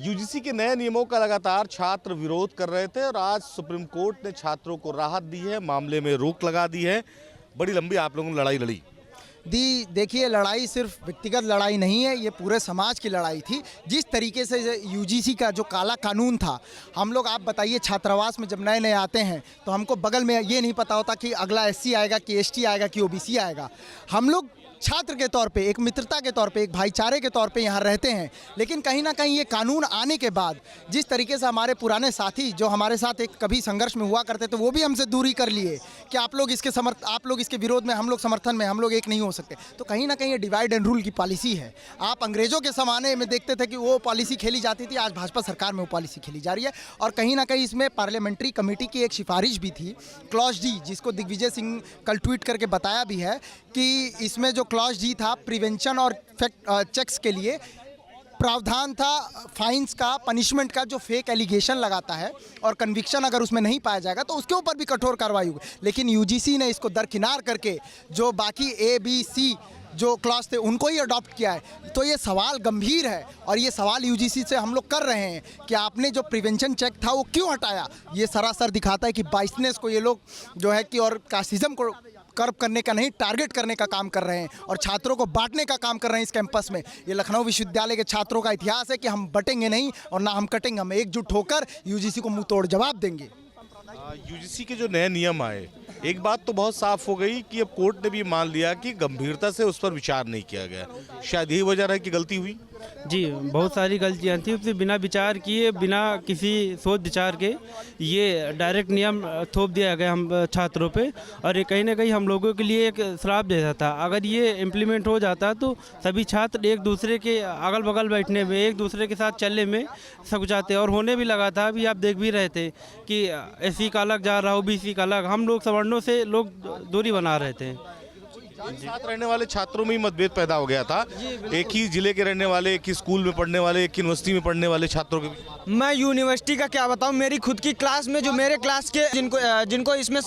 UGC के नए नियमों का लगातार छात्र विरोध कर रहे थे और आज सुप्रीम कोर्ट ने छात्रों को राहत दी है, मामले में रोक लगा दी है। बड़ी लंबी आप लोगों ने लड़ाई लड़ी। देखिए, लड़ाई सिर्फ व्यक्तिगत लड़ाई नहीं है, ये पूरे समाज की लड़ाई थी। जिस तरीके से यूजीसी का जो काला कानून था, हम लोग, आप बताइए, छात्रावास में जब नए नए आते हैं तो हमको बगल में ये नहीं पता होता कि अगला एससी आएगा कि एसटी आएगा कि ओबीसी आएगा। हम लोग छात्र के तौर पे, एक मित्रता के तौर पे, एक भाईचारे के तौर पे यहाँ रहते हैं। लेकिन कहीं ना कहीं ये कानून आने के बाद जिस तरीके से हमारे पुराने साथी जो हमारे साथ एक कभी संघर्ष में हुआ करते थे, वो भी हमसे दूरी कर लिए कि आप लोग इसके विरोध में, हम लोग समर्थन में, हम लोग एक नहीं हो सकते। तो कहीं ना कहीं ये डिवाइड एंड रूल की पॉलिसी है। आप अंग्रेजों के ज़माने में देखते थे कि वो पॉलिसी खेली जाती थी, आज भाजपा सरकार में वो पॉलिसी खेली जा रही है। और कहीं ना कहीं इसमें पार्लियामेंट्री कमेटी की एक सिफारिश भी थी, क्लॉज डी, जिसको दिग्विजय सिंह कल ट्वीट करके बताया भी है कि इसमें जो क्लॉज डी था, प्रिवेंशन और चेक्स के लिए प्रावधान था फाइन्स का, पनिशमेंट का, जो फेक एलिगेशन लगाता है और कन्विक्शन अगर उसमें नहीं पाया जाएगा तो उसके ऊपर भी कठोर कार्रवाई होगी। लेकिन यूजीसी ने इसको दरकिनार करके जो बाकी ABC जो क्लॉज थे उनको ही अडॉप्ट किया है। तो ये सवाल गंभीर है और ये सवाल यूजीसी से हम लोग कर रहे हैं कि आपने जो प्रिवेंशन चेक था वो क्यों हटाया। ये सरासर दिखाता है कि बाइसनेस को ये लोग जो है कि और कास्टिज्म को कर्व करने का नहीं, टारगेट करने का काम कर रहे हैं और छात्रों को बांटने का काम कर रहे हैं इस कैंपस में। ये लखनऊ विश्वविद्यालय के छात्रों का इतिहास है कि हम बटेंगे नहीं और ना हम कटेंगे, हम एकजुट होकर यूजीसी को मुंह तोड़ जवाब देंगे। यूजीसी के जो नए नियम आए, एक बात तो बहुत साफ हो गई कि अब कोर्ट ने भी मान लिया कि गंभीरता से उस पर विचार नहीं किया गया। शायद यही वजह है कि गलती हुई। जी, बहुत सारी गलतियाँ थी, उससे बिना विचार किए, बिना किसी सोच विचार के ये डायरेक्ट नियम थोप दिया गया हम छात्रों पे। और ये कहीं ना कहीं हम लोगों के लिए एक श्राप जैसा था। अगर ये इम्प्लीमेंट हो जाता तो सभी छात्र एक दूसरे के अगल बगल बैठने में, एक दूसरे के साथ चलने में सक जाते और होने भी लगा था। अभी आप देख भी रहे थे कि एससी का अलग जा रहा, ओबीसी का अलग, हम लोग सवर्णों से लोग दूरी बना रहे थे। साथ रहने वाले छात्रों में ही मतभेद पैदा हो गया था। एक ही जिले के रहने वाले, एक ही स्कूल में पढ़ने वाले, एक यूनिवर्सिटी में पढ़ने वाले छात्रों के। मैं यूनिवर्सिटी का क्या बताऊं, मेरी खुद की क्लास में जो मेरे क्लास के जिनको इसमें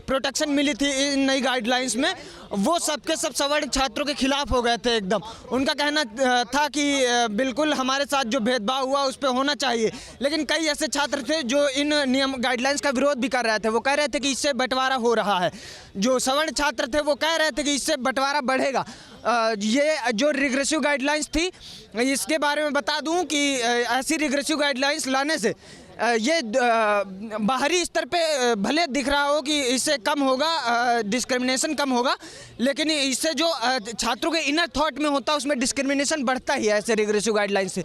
प्रोटेक्शन मिली थी इन नई गाइडलाइंस में, वो सबके सब सवर्ण छात्रों के खिलाफ हो गए थे एकदम। उनका कहना था कि बिल्कुल हमारे साथ जो भेदभाव हुआ उस पर होना चाहिए। लेकिन कई ऐसे छात्र थे जो इन नियम गाइडलाइंस का विरोध भी कर रहे थे। वो कह रहे थे कि इससे बंटवारा हो रहा है। जो सवर्ण छात्र थे वो कह रहे थे कि इससे बंटवारा बढ़ेगा। ये जो रिग्रेसिव गाइडलाइंस थी, इसके बारे में बता दूं कि ऐसी रिग्रेसिव गाइडलाइंस लाने से ये बाहरी स्तर पे भले दिख रहा हो कि इससे कम होगा, डिस्क्रिमिनेशन कम होगा, लेकिन इससे जो छात्रों के इनर थॉट में होता है उसमें डिस्क्रिमिनेशन बढ़ता ही है। ऐसे रिग्रेसिव गाइडलाइन से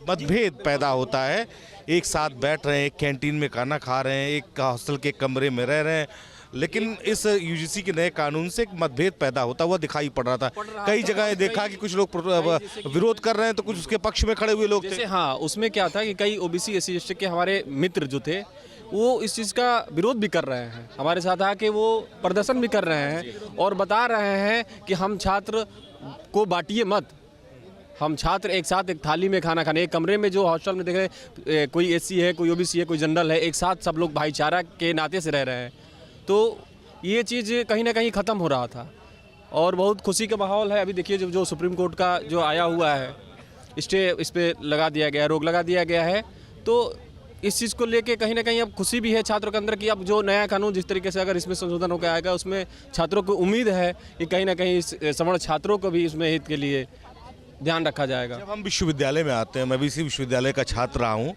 मतभेद पैदा होता है। एक साथ बैठ रहे हैं, एक कैंटीन में खाना खा रहे हैं, एक हॉस्टल के कमरे में रह रहे हैं, लेकिन इस यूजीसी के नए कानून से एक मतभेद पैदा होता हुआ दिखाई पड़ रहा था। कई जगह देखा कि कुछ लोग विरोध कर रहे हैं तो कुछ उसके पक्ष में खड़े हुए लोग थे। हाँ, उसमें क्या था कि कई ओबीसी एससी एसटी के हमारे मित्र जो थे वो इस चीज़ का विरोध भी कर रहे हैं, हमारे साथ आके वो प्रदर्शन भी कर रहे हैं और बता रहे हैं कि हम छात्र को बांटिए मत, हम छात्र एक साथ एक थाली में खाना खाने, एक कमरे में, जो हॉस्टल में देख रहे, कोई एससी है, कोई ओबीसी है, कोई जनरल है, एक साथ सब लोग भाईचारा के नाते से रह रहे हैं। तो ये चीज़ कहीं ना कहीं ख़त्म हो रहा था और बहुत खुशी का माहौल है। अभी देखिए जो सुप्रीम कोर्ट का जो आया हुआ है स्टे, इस पर लगा दिया गया, रोक लगा दिया गया है। तो इस चीज़ को लेके कहीं ना कहीं अब खुशी भी है छात्रों के अंदर कि अब जो नया कानून जिस तरीके से अगर इसमें संशोधन होकर आएगा उसमें छात्रों को उम्मीद है कि कहीं ना कहीं सवर्ण छात्रों को भी इसमें हित के लिए ध्यान रखा जाएगा। जब हम विश्वविद्यालय में आते हैं, मैं भी इसी विश्वविद्यालय का छात्र रहा हूँ,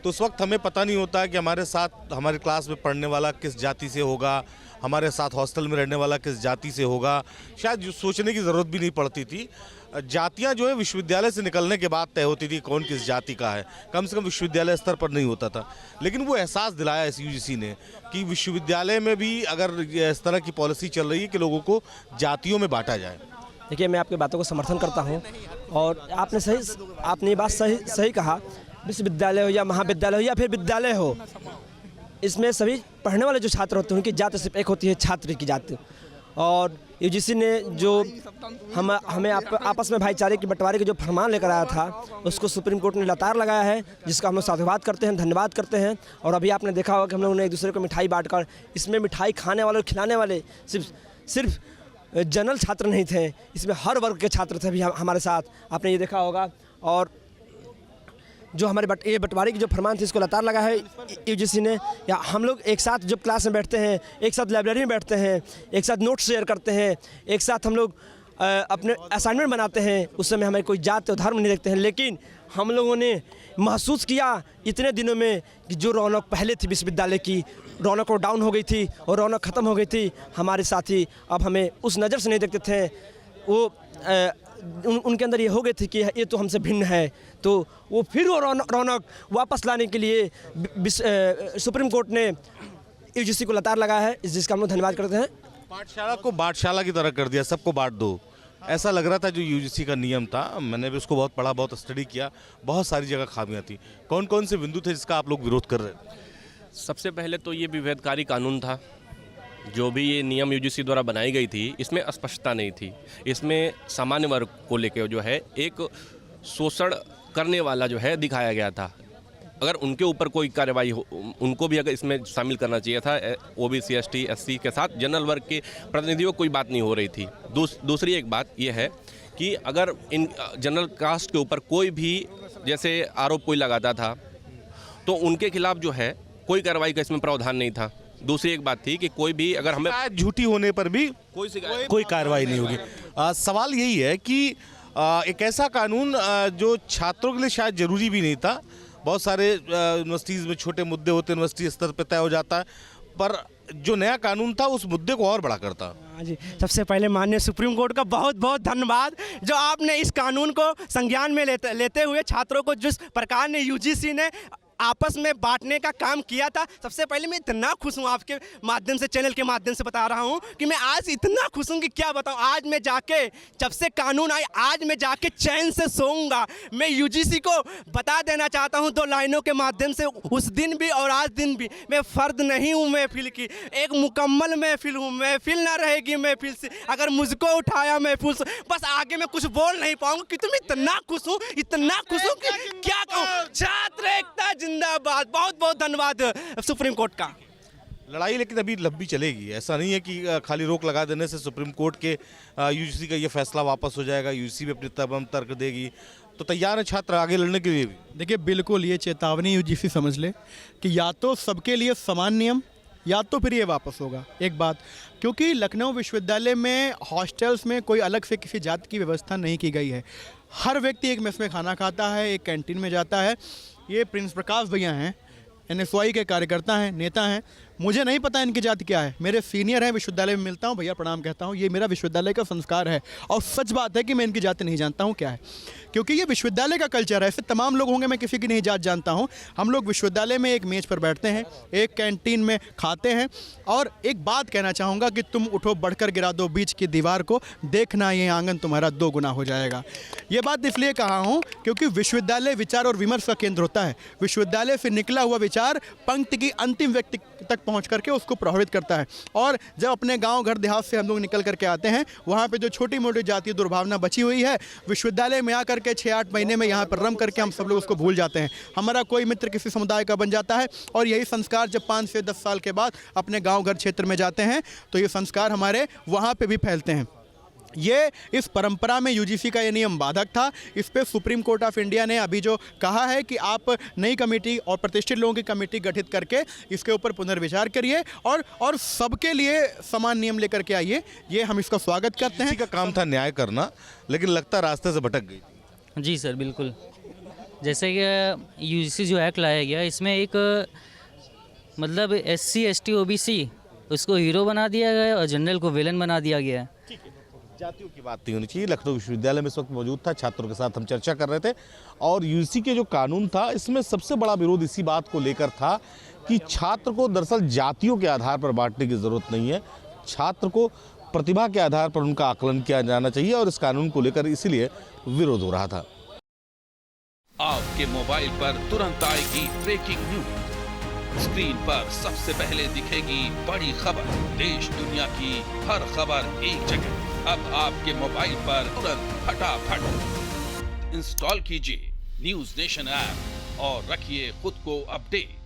तो उस वक्त हमें पता नहीं होता कि हमारे साथ हमारे क्लास में पढ़ने वाला किस जाति से होगा, हमारे साथ हॉस्टल में रहने वाला किस जाति से होगा। शायद सोचने की ज़रूरत भी नहीं पड़ती थी। जातियां जो है विश्वविद्यालय से निकलने के बाद तय होती थी कौन किस जाति का है, कम से कम विश्वविद्यालय स्तर पर नहीं होता था। लेकिन वो एहसास दिलाया इस यूजीसी ने कि विश्वविद्यालय में भी अगर इस तरह की पॉलिसी चल रही है कि लोगों को जातियों में बांटा जाए। देखिए, मैं आपकी बातों को समर्थन करता हूँ और आपने ये बात सही कहा। विश्वविद्यालय हो या महाविद्यालय हो या फिर विद्यालय हो, इसमें सभी पढ़ने वाले जो छात्र होते हैं उनकी जाति सिर्फ एक होती है, छात्र की जाति। और यूजीसी ने जो हमें आपस में भाईचारे की बंटवारे के जो फरमान लेकर आया था उसको सुप्रीम कोर्ट ने लतार लगाया है, जिसका हम लोग साधुवाद करते हैं, धन्यवाद करते हैं। और अभी आपने देखा होगा कि हम लोगों ने एक दूसरे को मिठाई बांटकर, इसमें मिठाई खाने वाले और खिलाने वाले सिर्फ जनरल छात्र नहीं थे, इसमें हर वर्ग के छात्र थे भी हमारे साथ, आपने ये देखा होगा। और जो हमारे ये बंटवारे की जो फरमान थी इसको लतार लगा है यूजीसी ने। या हम लोग एक साथ जब क्लास में बैठते हैं, एक साथ लाइब्रेरी में बैठते हैं, एक साथ नोट्स शेयर करते हैं, एक साथ हम लोग अपने असाइनमेंट बनाते हैं, उस समय हमें कोई जात और धर्म नहीं देखते हैं। लेकिन हम लोगों ने महसूस किया इतने दिनों में कि जो रौनक पहले थी विश्वविद्यालय की, रौनक वो डाउन हो गई थी और रौनक ख़त्म हो गई थी। हमारे साथी अब हमें उस नज़र से नहीं देखते थे, वो उनके अंदर ये हो गई थी कि ये तो हमसे भिन्न है। तो वो फिर वो रौनक वापस लाने के लिए सुप्रीम कोर्ट ने यूजीसी को लतार लगाया है, जिसका हम लोग धन्यवाद करते हैं। पाठशाला को बाटशाला की तरह कर दिया, सबको बांट दो, ऐसा लग रहा था जो यूजीसी का नियम था। मैंने भी उसको बहुत पढ़ा, बहुत स्टडी किया, बहुत सारी जगह खामियां थी। कौन कौन से बिंदु थे जिसका आप लोग विरोध कर रहे थे? सबसे पहले तो ये विभेदकारी कानून था। जो भी ये नियम यूजीसी द्वारा बनाई गई थी इसमें अस्पष्टता नहीं थी। इसमें सामान्य वर्ग को लेकर जो है एक शोषण करने वाला जो है दिखाया गया था। अगर उनके ऊपर कोई कार्रवाई हो, उनको भी अगर इसमें शामिल करना चाहिए था। ओबीसी, एसटी, एससी के साथ जनरल वर्ग के प्रतिनिधियों को कोई बात नहीं हो रही थी। दूसरी एक बात यह है कि अगर इन जनरल कास्ट के ऊपर कोई भी जैसे आरोप कोई लगाता था तो उनके खिलाफ जो है कोई कार्रवाई का इसमें प्रावधान नहीं था। दूसरी एक बात थी कि कोई भी अगर हमें झूठी होने पर भी कोई कार्रवाई नहीं होगी। सवाल यही है कि एक ऐसा कानून जो छात्रों के लिए शायद जरूरी भी नहीं था। बहुत सारे यूनिवर्सिटीज़ में छोटे मुद्दे होते, यूनिवर्सिटी स्तर पर तय हो जाता है, पर जो नया कानून था उस मुद्दे को और बड़ा करता। हाँ जी, सबसे पहले माननीय सुप्रीम कोर्ट का बहुत बहुत धन्यवाद जो आपने इस कानून को संज्ञान में लेते हुए छात्रों को जिस प्रकार ने यूजीसी ने आपस में बांटने का काम किया था। सबसे पहले मैं इतना खुश हूँ, आपके माध्यम से, चैनल के माध्यम से बता रहा हूँ कि मैं आज इतना खुश हूँ कि क्या बताऊँ। आज मैं जाके, जब से कानून आए, आज मैं जाके चैन से सोऊंगा। मैं यूजीसी को बता देना चाहता हूँ 2 लाइनों के माध्यम से, उस दिन भी और आज दिन भी मैं फ़र्द नहीं हूँ महफिल की, एक मुकम्मल महफिल हूँ। महफिल ना रहेगी महफिल से अगर मुझको उठाया महफिल से। बस आगे मैं कुछ बोल नहीं पाऊँगा कि तुम इतना खुश हूँ कि क्या कहूँ। छात्र एकता जिंदाबाद। बहुत बहुत धन्यवाद सुप्रीम कोर्ट का। लड़ाई लेकिन अभी लंबी चलेगी। ऐसा नहीं है कि खाली रोक लगा देने से सुप्रीम कोर्ट के यूजीसी का ये फैसला वापस हो जाएगा, यूजीसी भी अपनी तमाम तर्क देगी। तो तैयार है छात्र आगे लड़ने के लिए भी? देखिए, बिल्कुल ये चेतावनी यूजीसी समझ ले कि या तो सबके लिए समान नियम या तो फिर ये वापस होगा। एक बात, क्योंकि लखनऊ विश्वविद्यालय में हॉस्टल्स में कोई अलग से किसी जात की व्यवस्था नहीं की गई है। हर व्यक्ति एक मेस में खाना खाता है, एक कैंटीन में जाता है। ये प्रिंस प्रकाश भैया हैं, एनएसवाई के कार्यकर्ता हैं, नेता हैं। मुझे नहीं पता इनकी जाति क्या है, मेरे सीनियर हैं, विश्वविद्यालय में मिलता हूँ, भैया प्रणाम कहता हूँ। ये मेरा विश्वविद्यालय का संस्कार है और सच बात है कि मैं इनकी जाति नहीं जानता हूँ क्या है, क्योंकि ये विश्वविद्यालय का कल्चर है। ऐसे तमाम लोग होंगे, मैं किसी की नहीं जात जानता हूँ। हम लोग विश्वविद्यालय में एक मेज पर बैठते हैं, एक कैंटीन में खाते हैं। और एक बात कहना चाहूँगा कि तुम उठो बढ़कर गिरा दो बीच की दीवार को, देखना ये आंगन तुम्हारा 2 गुना हो जाएगा। ये बात इसलिए कहा हूँ क्योंकि विश्वविद्यालय विचार और विमर्श का केंद्र होता है। विश्वविद्यालय से निकला हुआ विचार पंक्ति की अंतिम व्यक्ति तक पहुँच करके उसको प्रभावित करता है। और जब अपने गांव घर देहात से हम लोग निकल करके आते हैं, वहाँ पे जो छोटी मोटी जातीय दुर्भावना बची हुई है, विश्वविद्यालय में आकर के 6-8 महीने में यहाँ पर रम करके हम सब लोग उसको भूल जाते हैं। हमारा कोई मित्र किसी समुदाय का बन जाता है और यही संस्कार जब 5 से 10 साल के बाद अपने गाँव घर क्षेत्र में जाते हैं तो ये संस्कार हमारे वहाँ पर भी फैलते हैं। ये इस परंपरा में यूजीसी का ये नियम बाधक था। इस पे सुप्रीम कोर्ट ऑफ इंडिया ने अभी जो कहा है कि आप नई कमेटी और प्रतिष्ठित लोगों की कमेटी गठित करके इसके ऊपर पुनर्विचार करिए और सबके लिए समान नियम लेकर के आइए। ये हम इसका स्वागत करते हैं। का काम था न्याय करना, लेकिन लगता रास्ते से भटक गई। जी सर, बिल्कुल। जैसे कि यूजीसी जो एक्ट लाया गया, इसमें एक मतलब एससी, एसटी, ओबीसी उसको हीरो बना दिया गया और जनरल को विलन बना दिया गया। जातियों की बात नहीं होनी चाहिए। लखनऊ विश्वविद्यालय में इस वक्त मौजूद था, छात्रों के साथ हम चर्चा कर रहे थे। और यूजीसी के जो कानून था, इसमें सबसे बड़ा विरोध इसी बात को लेकर था कि छात्र को दरअसल जातियों के आधार पर बांटने की जरूरत नहीं है। छात्र को प्रतिभा के आधार पर उनका आकलन किया जाना चाहिए और इस कानून को लेकर इसीलिए विरोध हो रहा था। आपके मोबाइल पर तुरंत आएगी ब्रेकिंग न्यूज। स्क्रीन पर सबसे पहले दिखेगी बड़ी खबर। देश दुनिया की हर खबर एक जगह। अब आपके मोबाइल पर तुरंत फटाफट इंस्टॉल कीजिए न्यूज़ नेशन ऐप और रखिए खुद को अपडेट।